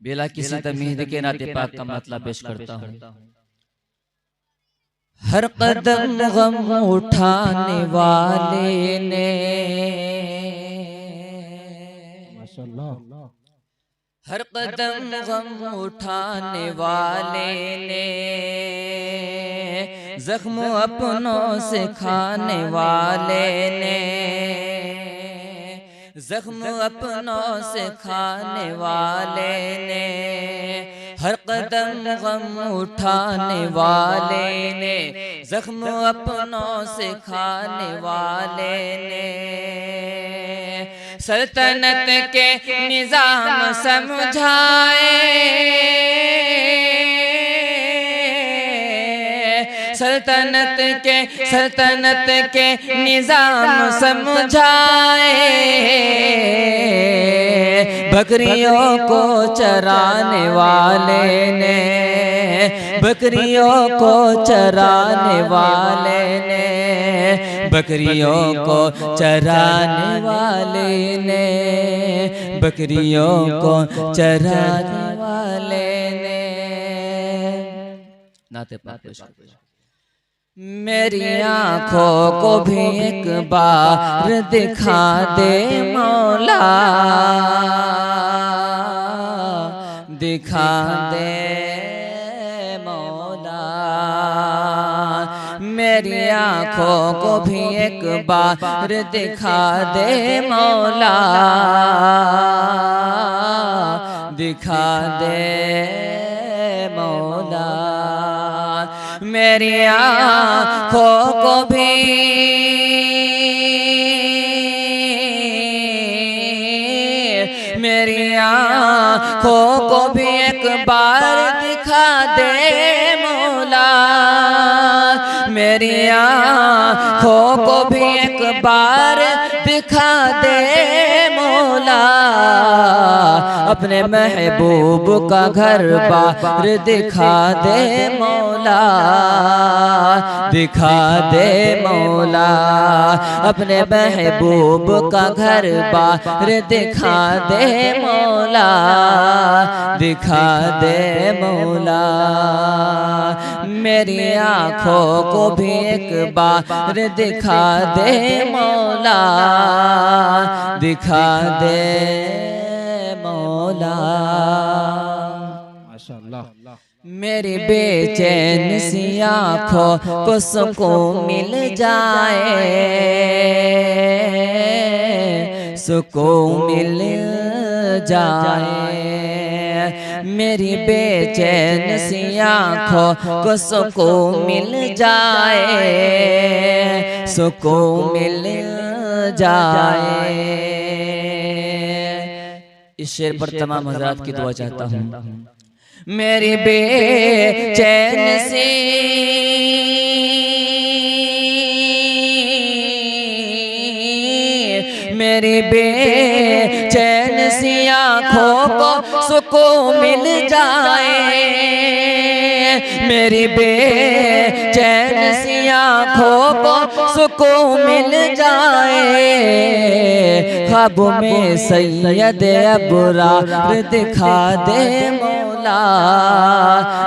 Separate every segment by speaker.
Speaker 1: बिला किसी तमीज़ के नाते पाक का मतलब पेश करता हूँ। हर कदम गम उठाने वाले ने, हर कदम गम उठाने वाले ने, जख्म अपनों से खाने वाले ने, जख्म अपनों से खाने वाले ने, हर कदम गम उठाने वाले ने, जख्म अपनों से खाने वाले ने, सल्तनत के निज़ाम समझाए, सल्तनत के निज़ाम समझाए, बकरियों को चराने वाले ने, बकरियों को चराने वाले ने, बकरियों को चराने वाले ने, बकरियों को चराने वाले ने। नाते पाक मेरी आँखों को भी एक बार दिखा दे मौला, दिखा दे मौला, मेरी आँखों को भी एक बार दिखा दे मौला, दिखा दे मौला, मेरी आँखों को भी मेरी आँखों को भी एक बार दिखा दे मौला, मेरी आँखों को भी एक बार दिखा दे मौला, अपने महबूब का घर बार दिखा दे मौला, दिखा दे मौला, अपने महबूब का घर बार दिखा दे मौला, दिखा दे मौला, मेरी आँखों को भी एक बार दिखा दे मौला, दिखा दे मौला। माशाअल्लाह। मेरी बेचैन सी आँखों को सुकून मिल जाए, सुकून मिल जाए, मेरी बेचैन सी आँखों को सुकून मिल जाए, सुकून मिल जाए। इस शेर पर तमाम हज़रात की दुआ चाहता हूँ। मेरी बेचैन सी मेरी बेचैन सी आँखों को सुकून मिल जाए, मेरी बेचैन सी आँखों को सुकून मिल जाए, ख्वाबों में सैयद अबरार दिखा दे मौला,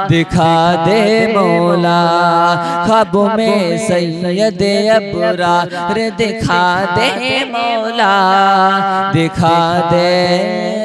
Speaker 1: दिखा दे मौला, ख्वाबों में सैयद अबरार दिखा दे मौला, दिखा दे।